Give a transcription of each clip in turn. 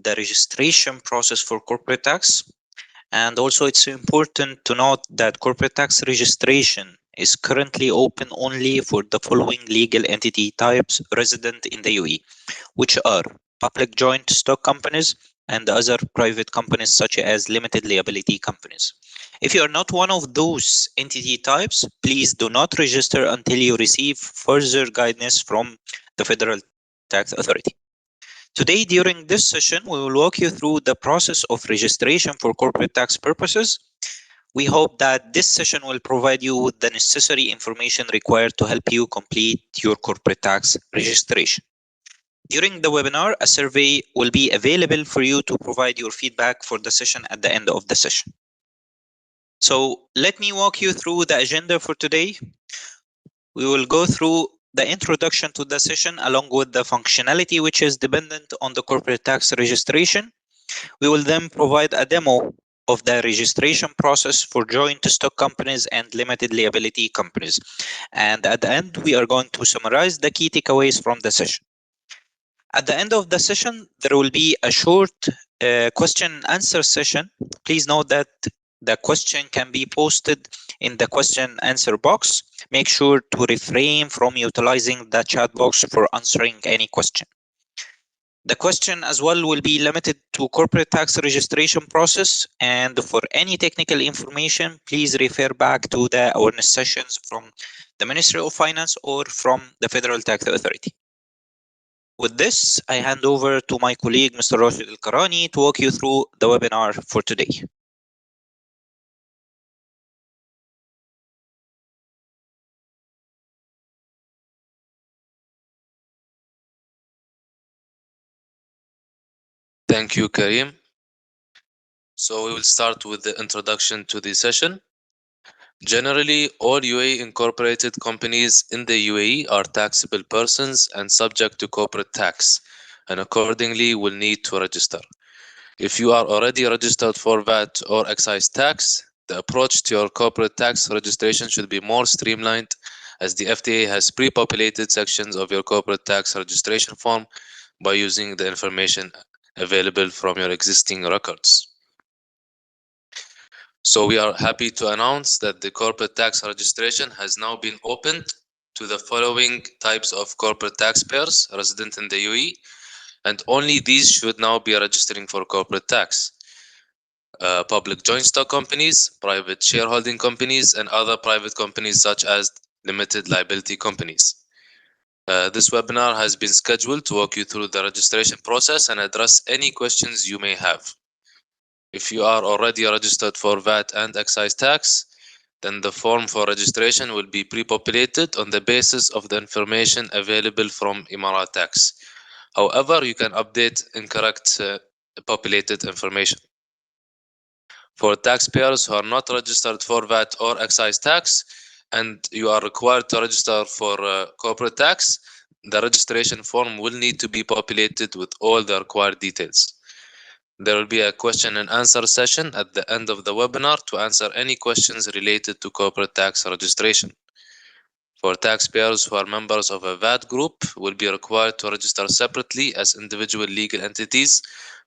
the registration process for corporate tax. And also it's important to note that corporate tax registration is currently open only for the following legal entity types resident in the UAE, which are public joint stock companies and other private companies such as limited liability companies. If you are not one of those entity types, please do not register until you receive further guidance from the Federal Tax Authority. Today, during this session, we will walk you through the process of registration for corporate tax purposes. We hope that this session will provide you with the necessary information required to help you complete your corporate tax registration. During the webinar, a survey will be available for you to provide your feedback for the session at the end of the session. So let me walk you through the agenda for today. We will go through the introduction to the session along with the functionality which is dependent on the corporate tax registration. We will then provide a demo of the registration process for joint stock companies and limited liability companies. And at the end, we are going to summarize the key takeaways from the session. At the end of the session, there will be a short question and answer session. Please note that the question can be posted in the question answer box. Make sure to refrain from utilizing the chat box for answering any question. The question as well will be limited to corporate tax registration process, and for any technical information, please refer back to the awareness sessions from the Ministry of Finance or from the Federal Tax Authority. With this, I hand over to my colleague, Mr. Rashid Al-Karani, to walk you through the webinar for today. Thank you, Karim. So we will start with the introduction to the session. Generally, all UAE incorporated companies in the UAE are taxable persons and subject to corporate tax, and accordingly will need to register. If you are already registered for VAT or excise tax, the approach to your corporate tax registration should be more streamlined, as the FTA has pre-populated sections of your corporate tax registration form by using the information available from your existing records. So we are happy to announce that the corporate tax registration has now been opened to the following types of corporate taxpayers resident in the UAE, and only these should now be registering for corporate tax. Public joint stock companies, private shareholding companies, and other private companies such as limited liability companies. This webinar has been scheduled to walk you through the registration process and address any questions you may have. If you are already registered for VAT and excise tax, then the form for registration will be pre-populated on the basis of the information available from Emara Tax. However, you can update incorrect populated information. For taxpayers who are not registered for VAT or excise tax, and you are required to register for corporate tax, the registration form will need to be populated with all the required details. There will be a question and answer session at the end of the webinar to answer any questions related to corporate tax registration. For taxpayers who are members of a VAT group, will be required to register separately as individual legal entities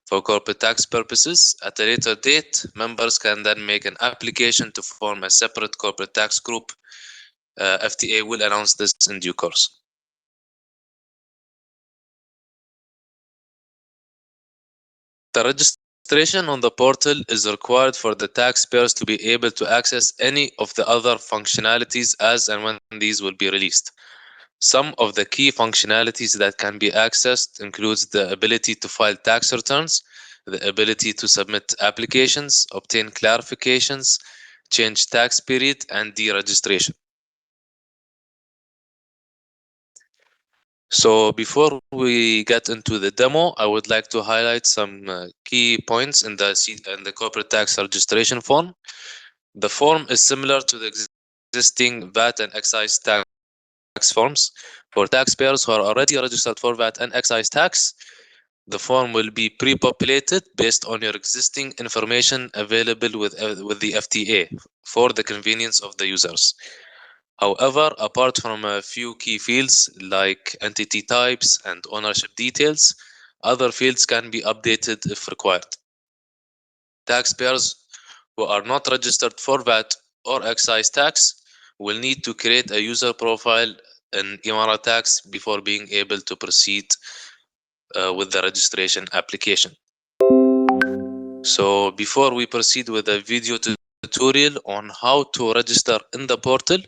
for corporate tax purposes. At a later date, members can then make an application to form a separate corporate tax group. FTA will announce this in due course. The registration on the portal is required for the taxpayers to be able to access any of the other functionalities as and when these will be released. Some of the key functionalities that can be accessed includes the ability to file tax returns, the ability to submit applications, obtain clarifications, change tax period, and deregistration. So before we get into the demo, I would like to highlight some key points in the corporate tax registration form. The form is similar to the existing VAT and excise tax forms. For taxpayers who are already registered for VAT and excise tax, the form will be pre-populated based on your existing information available with the FTA for the convenience of the users. However, apart from a few key fields like entity types and ownership details, Other fields can be updated if required. Taxpayers who are not registered for VAT or excise tax will need to create a user profile in Emara Tax before being able to proceed with the registration application. So before we proceed with a video tutorial on how to register in the portal,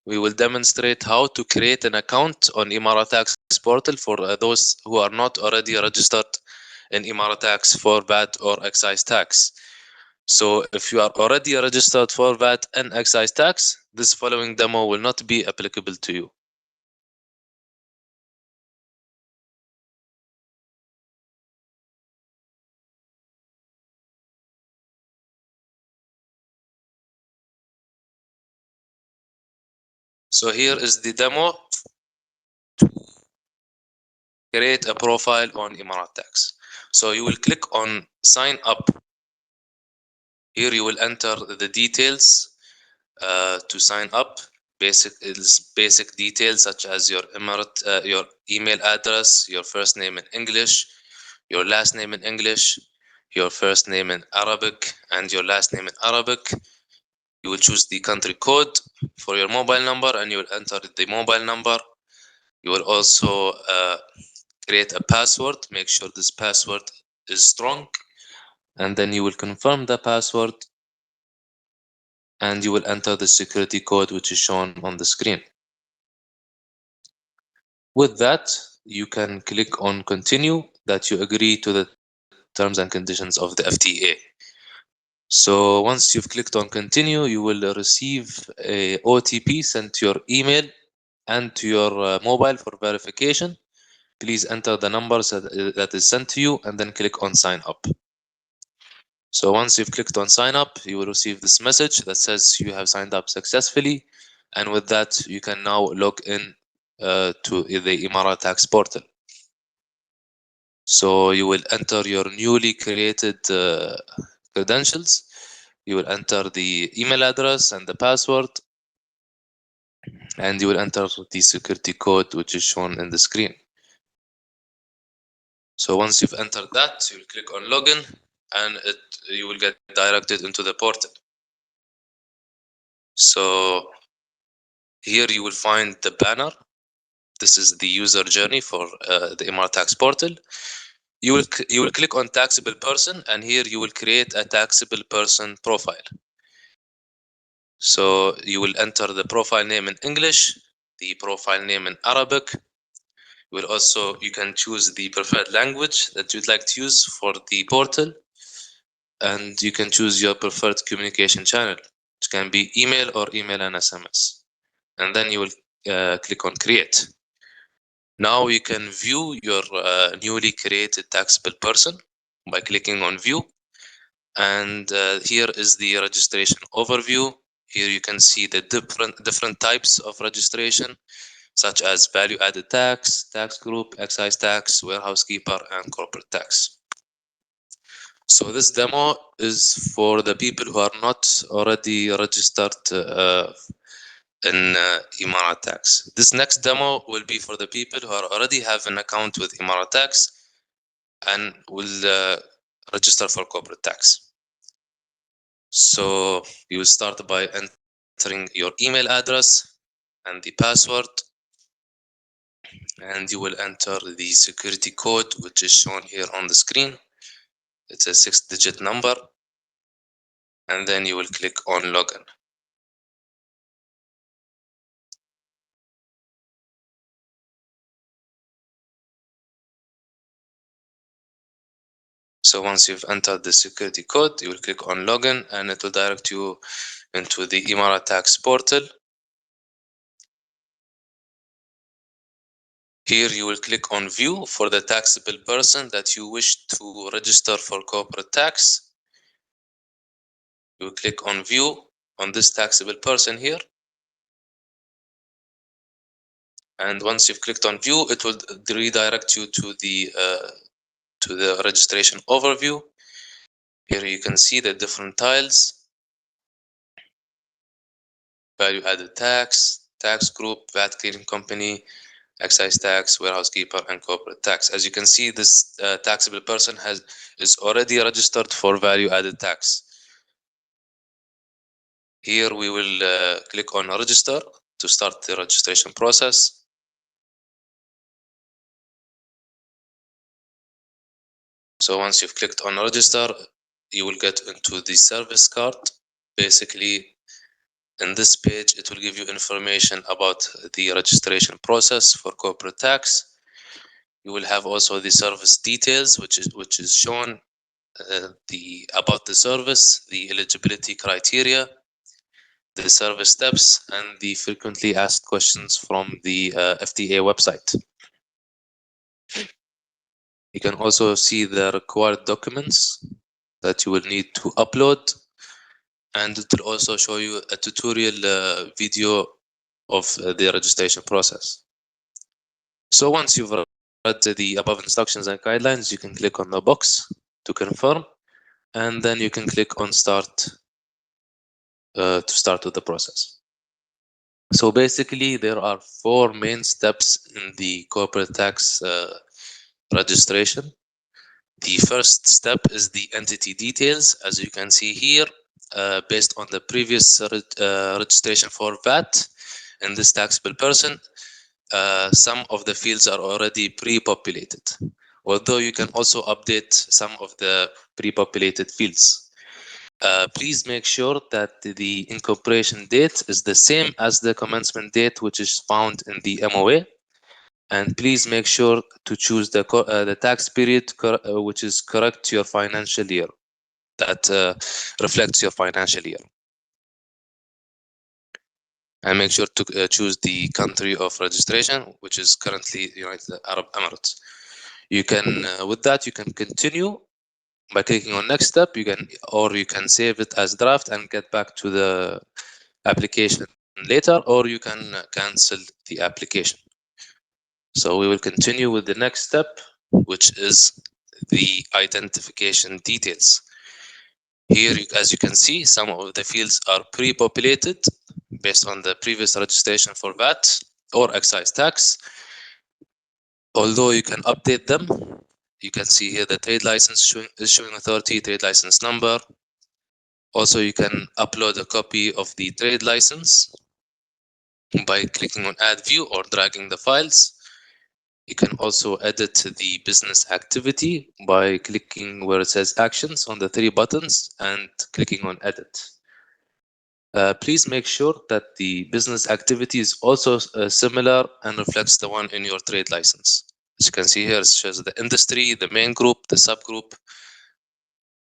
we will demonstrate how to create an account on Emara Tax portal for those who are not already registered in Emara Tax for VAT or excise tax. So if you are already registered for VAT and excise tax, this following demo will not be applicable to you. So here is the demo. Create a profile on Emara Tax. So you will click on sign up. Here you will enter the details to sign up. Basic details such as your your email address, your first name in English, your last name in English, your first name in Arabic, and your last name in Arabic. You will choose the country code for your mobile number, and you will enter the mobile number. You will also create a password. Make sure this password is strong, and then you will confirm the password, and you will enter the security code which is shown on the screen. With that, you can click on continue, that you agree to the terms and conditions of the FTA. So once you've clicked on continue, you will receive a OTP sent to your email and to your mobile for verification. Please enter the numbers that is sent to you and then click on sign up. So once you've clicked on sign up, you will receive this message that says you have signed up successfully. And with that, you can now log in to the Emara Tax portal. So you will enter your newly created credentials. You will enter the email address and the password, and you will enter the security code which is shown in the screen. So once you've entered that, you'll click on login, and you will get directed into the portal. So here you will find the banner. This is the user journey for the Emara Tax portal. You will click on taxable person, and here you will create a taxable person profile. So you will enter the profile name in English, the profile name in Arabic. You can choose the preferred language that you'd like to use for the portal, and you can choose your preferred communication channel, which can be email or email and SMS. And then you will click on create. Now you can view your newly created taxable person by clicking on view. And here is the registration overview. Here you can see the different types of registration, such as value added tax, tax group, excise tax, warehouse keeper, and corporate tax. So this demo is for the people who are not already registered in Emara Tax. This next demo will be for the people who already have an account with Emara Tax and will register for corporate tax. So you will start by entering your email address and the password, and you will enter the security code which is shown here on the screen. It's a 6-digit number, and then you will click on login. So once you've entered the security code, you will click on login, and it will direct you into the Emara Tax portal. Here you will click on view for the taxable person that you wish to register for corporate tax. You will click on view on this taxable person here. And once you've clicked on view, it will redirect you to the registration overview. Here you can see the different tiles: value added tax, tax group, VAT clearing company, excise tax, warehouse keeper, and corporate tax. As you can see, this taxable person is already registered for value-added tax. Here we will click on register to start the registration process. So once you've clicked on register, you will get into the service card. Basically, in this page, it will give you information about the registration process for corporate tax. You will have also the service details, which is shown about the service, the eligibility criteria, the service steps, and the frequently asked questions from the FTA website. You can also see the required documents that you will need to upload, and it will also show you a tutorial video of the registration process. So once you've read the above instructions and guidelines, you can click on the box to confirm, and then you can click on start to start with the process. So basically, there are 4 main steps in the corporate tax registration. The first step is the entity details. As you can see here, based on the previous registration for VAT in this taxable person, some of the fields are already pre-populated, although you can also update some of the pre-populated fields. Please make sure that the incorporation date is the same as the commencement date, which is found in the MOA. And please make sure to choose the tax period which is correct to your financial year, that reflects your financial year. And make sure to choose the country of registration, which is currently United Arab Emirates. You can, with that, you can continue by clicking on next step. You can save it as draft and get back to the application later, or you can cancel the application. So we will continue with the next step, which is the identification details. Here, as you can see, some of the fields are pre-populated based on the previous registration for VAT or excise tax. Although you can update them, you can see here the trade license is showing authority, trade license number. Also, you can upload a copy of the trade license by clicking on add view or dragging the files. You can also edit the business activity by clicking where it says actions on the 3 buttons and clicking on edit. Please make sure that the business activity is also similar and reflects the one in your trade license. As you can see here, it shows the industry, the main group, the subgroup,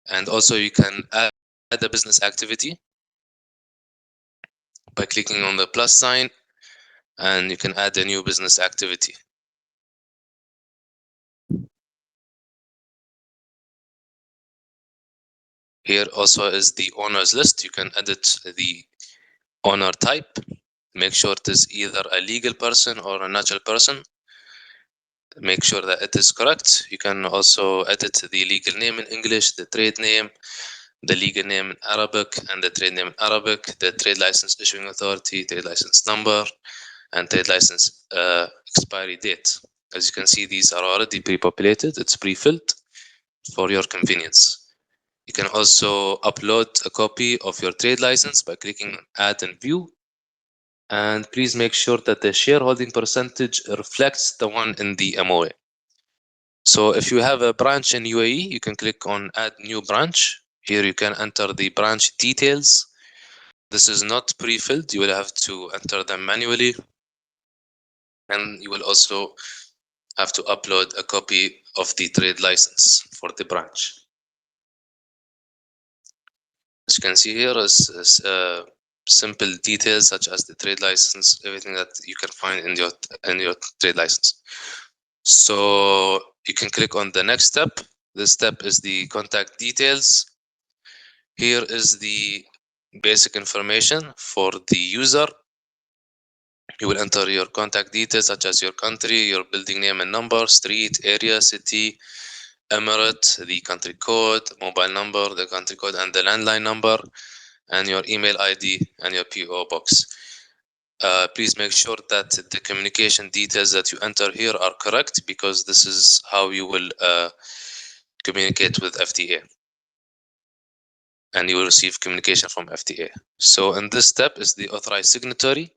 and also you can add a business activity by clicking on the plus sign, and you can add a new business activity. Here also is the owners list. You can edit the owner type. Make sure it is either a legal person or a natural person. Make sure that it is correct. You can also edit the legal name in English, the trade name, the legal name in Arabic, and the trade name in Arabic, the trade license issuing authority, trade license number, and trade license expiry date. As you can see, these are already pre-populated. It's pre-filled for your convenience. You can also upload a copy of your trade license by clicking on add and view. And please make sure that the shareholding percentage reflects the one in the MOA. So if you have a branch in UAE, you can click on add new branch. Here you can enter the branch details. This is not pre-filled. You will have to enter them manually. And you will also have to upload a copy of the trade license for the branch. As you can see here is simple details such as the trade license, everything that you can find in your trade license. So you can click on the next step. This step is the contact details. Here is the basic information for the user. You will enter your contact details such as your country, your building name and number, street, area, city, emirate, the country code, mobile number, the country code, and the landline number, and your email ID and your PO box. Please make sure that the communication details that you enter here are correct, because this is how you will communicate with FTA, and you will receive communication from FTA. So in this step is the authorized signatory.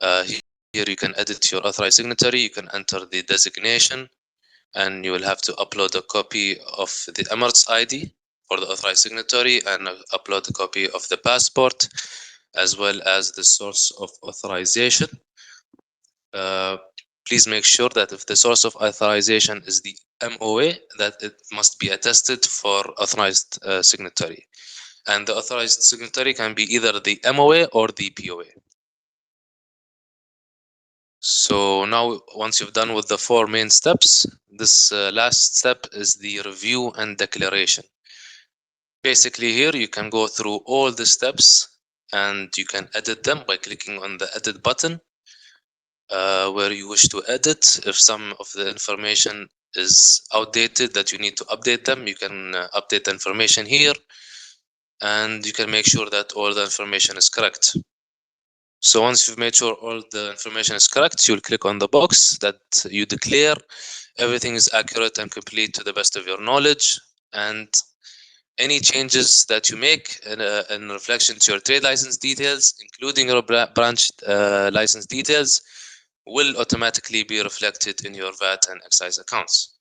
Here you can edit your authorized signatory, you can enter the designation, and you will have to upload a copy of the Emirates ID for the authorized signatory, and upload a copy of the passport, as well as the source of authorization. Please make sure that if the source of authorization is the MOA, that it must be attested for authorized signatory. And the authorized signatory can be either the MOA or the POA. So now, once you've done with the 4 main steps, this last step is the review and declaration. Basically, here you can go through all the steps and you can edit them by clicking on the edit button where you wish to edit. If some of the information is outdated that you need to update them, you can update the information here, and you can make sure that all the information is correct. So once you've made sure all the information is correct, you'll click on the box that you declare everything is accurate and complete to the best of your knowledge, and any changes that you make in reflection to your trade license details, including your branch license details, will automatically be reflected in your VAT and excise accounts.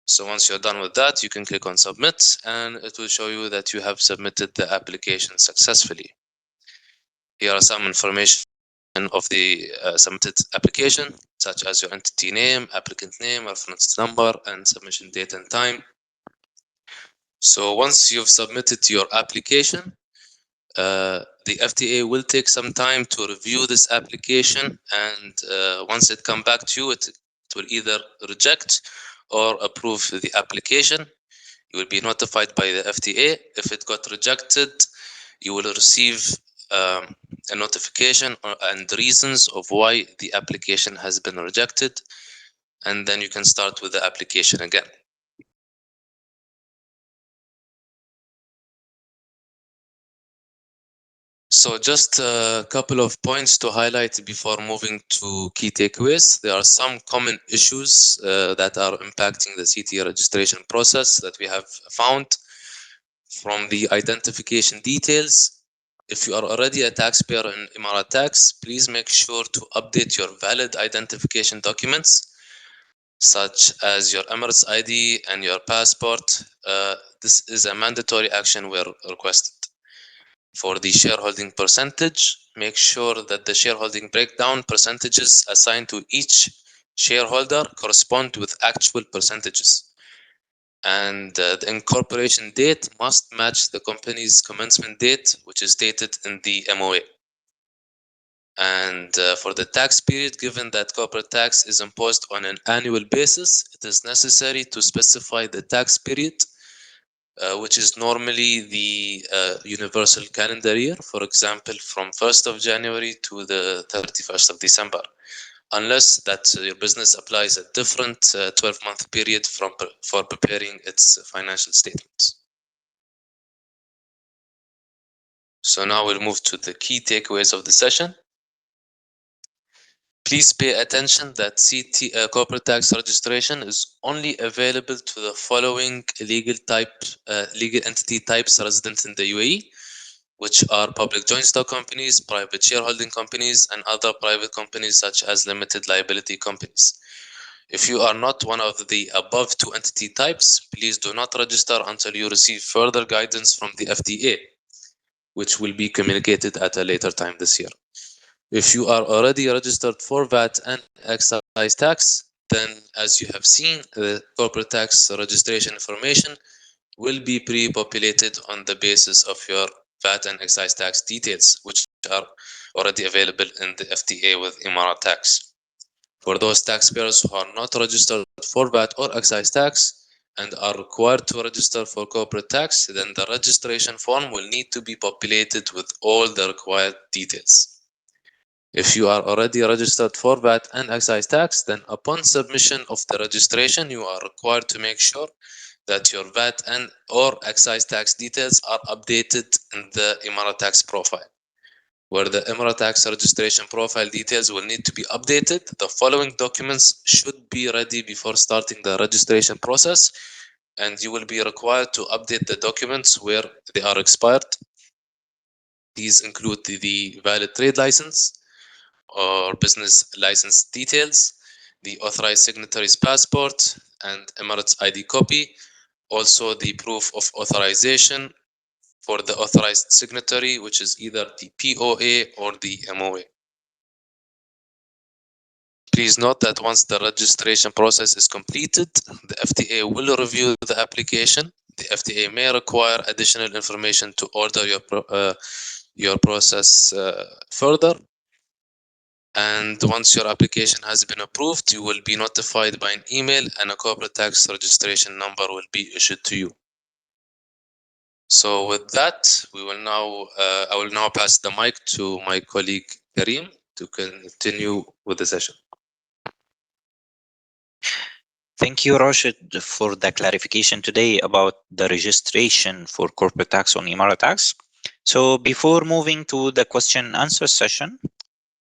So once you're done with that, you can click on submit, and it will show you that you have submitted the application successfully. Here are some information of the submitted application, such as your entity name, applicant name, reference number, and submission date and time. So once you've submitted your application, the FTA will take some time to review this application, and once it comes back to you, it will either reject or approve the application. You will be notified by the FTA. If it got rejected, you will receive a notification and reasons of why the application has been rejected, and then you can start with the application again. So just a couple of points to highlight before moving to key takeaways. There are some common issues that are impacting the CTA registration process that we have found from the identification details. If you are already a taxpayer in Emara Tax, please make sure to update your valid identification documents, such as your Emirates ID and your passport. This is a mandatory action where requested. For the shareholding percentage, make sure that the shareholding breakdown percentages assigned to each shareholder correspond with actual percentages. And the incorporation date must match the company's commencement date, which is stated in the MOA. And for the tax period, given that corporate tax is imposed on an annual basis, it is necessary to specify the tax period, which is normally the universal calendar year, for example, from 1st of January to the 31st of December, unless that your business applies a different 12-month period for preparing its financial statements. So now we'll move to the key takeaways of the session. Please pay attention that corporate tax registration is only available to the following legal entity types resident in the UAE, which are public joint stock companies, private shareholding companies, and other private companies such as limited liability companies. If you are not one of the above 2 entity types, please do not register until you receive further guidance from the FTA, which will be communicated at a later time this year. If you are already registered for VAT and excise tax, then as you have seen, the corporate tax registration information will be pre-populated on the basis of your VAT and excise tax details, which are already available in the FTA with Emara Tax. For those taxpayers who are not registered for VAT or excise tax and are required to register for corporate tax, then the registration form will need to be populated with all the required details. If you are already registered for VAT and excise tax, then upon submission of the registration, you are required to make sure that your VAT and or excise tax details are updated in the Emara Tax profile. where the Emara tax registration profile details will need to be updated. The following documents should be ready before starting the registration process, and you will be required to update the documents where they are expired. These include the valid trade license or business license details, the authorized signatory's passport and Emirates ID copy, also the proof of authorization for the authorized signatory, which is either the POA or the MOA. Please note that once the registration process is completed, the FTA will review the application. The FTA may require additional information to order your process further. And once your application has been approved, you will be notified by an email and a corporate tax registration number will be issued to you. So with that, I will now pass the mic to my colleague Karim to continue with the session. Thank you, Rashid, for the clarification today about the registration for corporate tax on Emara tax. So before moving to the question and answer session,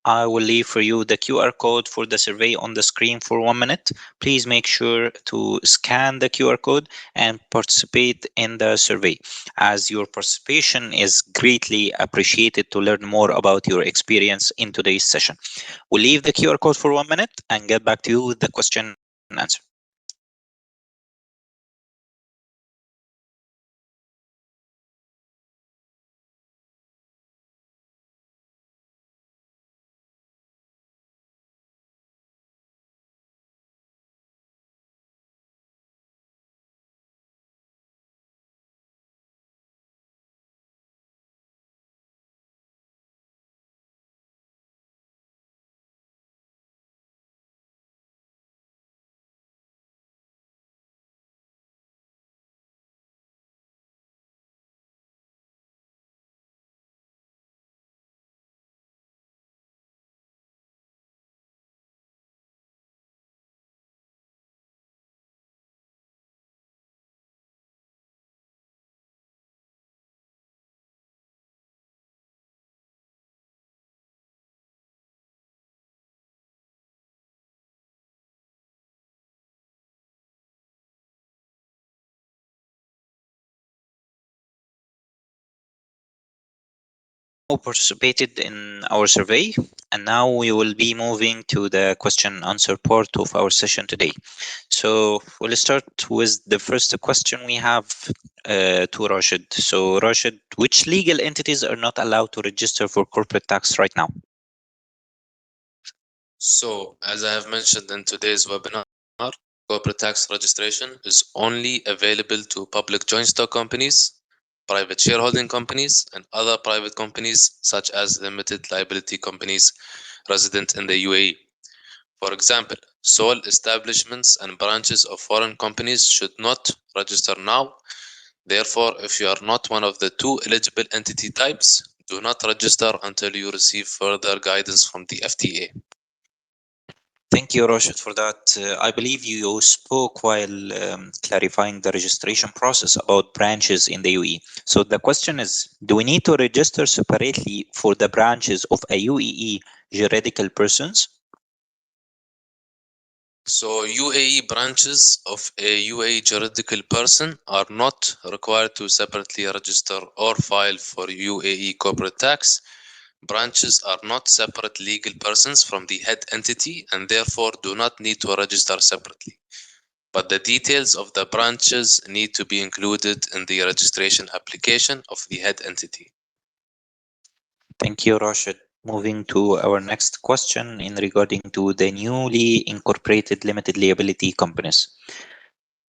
I will leave for you the QR code for the survey on the screen for 1 minute. Please make sure to scan the QR code and participate in the survey, as your participation is greatly appreciated to learn more about your experience in today's session. We'll leave the QR code for 1 minute and get back to you with the question and answer. Now participated in our survey, and now we will be moving to the question and answer part of our session today. So we'll start with the first question we have to Rashid. So Rashid, which legal entities are not allowed to register for corporate tax right now? So, as I have mentioned in today's webinar, corporate tax registration is only available to public joint stock companies, private shareholding companies, and other private companies such as limited liability companies resident in the UAE. For example, sole establishments and branches of foreign companies should not register now. Therefore, if you are not one of the two eligible entity types, do not register until you receive further guidance from the FTA. Thank you, Rashid, for that. I believe you spoke while clarifying the registration process about branches in the UAE. So the question is, do we need to register separately for the branches of a UAE juridical persons? So UAE branches of a UAE juridical person are not required to separately register or file for UAE corporate tax. Branches are not separate legal persons from the head entity and therefore do not need to register separately. But the details of the branches need to be included in the registration application of the head entity. Thank you, Rashid. Moving to our next question in regarding to the newly incorporated limited liability companies.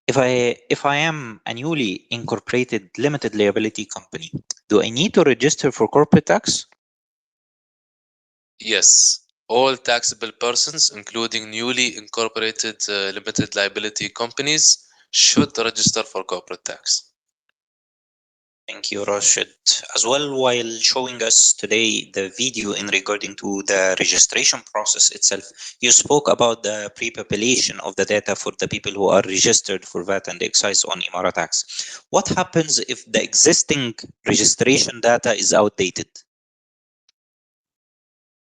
If I am a newly incorporated limited liability company, do I need to register for corporate tax? Yes, all taxable persons, including newly incorporated limited liability companies, should register for corporate tax. Thank you, Rashid. As well, while showing us today the video in regarding to the registration process itself, you spoke about the pre-population of the data for the people who are registered for VAT and excise on Emara tax. What happens if the existing registration data is outdated?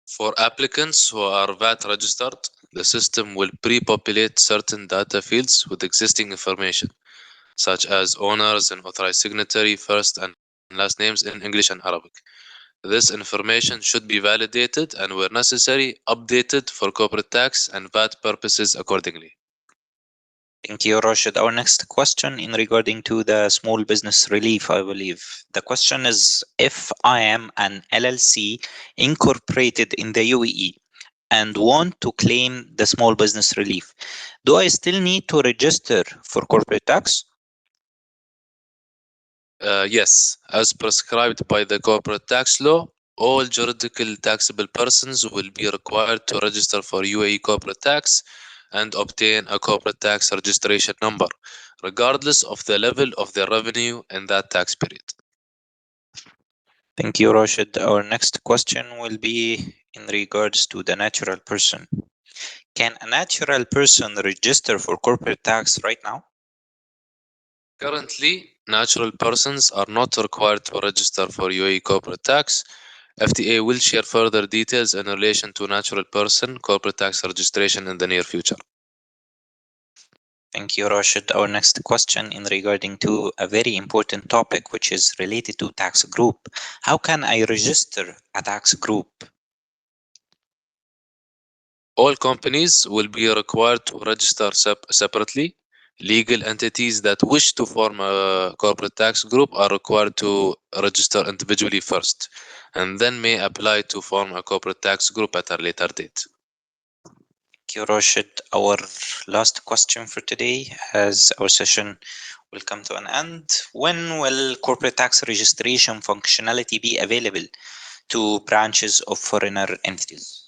For applicants who are VAT registered, the system will pre-populate certain data fields with existing information, such as owners and authorized signatory, first and last names in English and Arabic. This information should be validated and, where necessary, updated for corporate tax and VAT purposes accordingly. Thank you, Rashid. Our next question in regarding to the small business relief, I believe. The question is, if I am an LLC incorporated in the UAE and want to claim the small business relief, do I still need to register for corporate tax? Yes, as prescribed by the corporate tax law, all juridical taxable persons will be required to register for UAE corporate tax and obtain a corporate tax registration number, regardless of the level of their revenue in that tax period. Thank you, Rashid. Our next question will be in regards to the natural person. Can a natural person register for corporate tax right now? Currently, natural persons are not required to register for UAE corporate tax. FTA will share further details in relation to natural person corporate tax registration in the near future. Thank you, Rashid. Our next question in regarding to a very important topic, which is related to tax group. How can I register a tax group? All companies will be required to register separately. Legal entities that wish to form a corporate tax group are required to register individually first, and then may apply to form a corporate tax group at a later date. Thank you, Rashid. Our last question for today, as our session will come to an end. When will corporate tax registration functionality be available to branches of foreigner entities?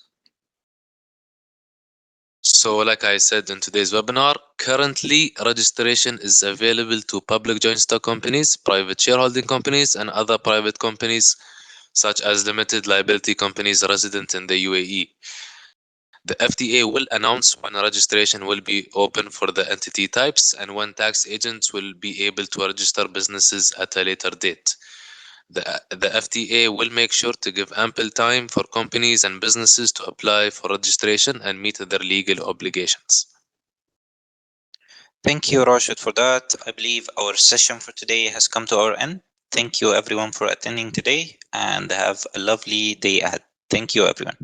So, like I said in today's webinar, currently registration is available to public joint stock companies, private shareholding companies, and other private companies, such as limited liability companies resident in the UAE. The FTA will announce when registration will be open for the entity types and when tax agents will be able to register businesses at a later date. The FTA will make sure to give ample time for companies and businesses to apply for registration and meet their legal obligations. Thank you, Rashid, for that. I believe our session for today has come to our end. Thank you, everyone, for attending today, and have a lovely day ahead. Thank you, everyone.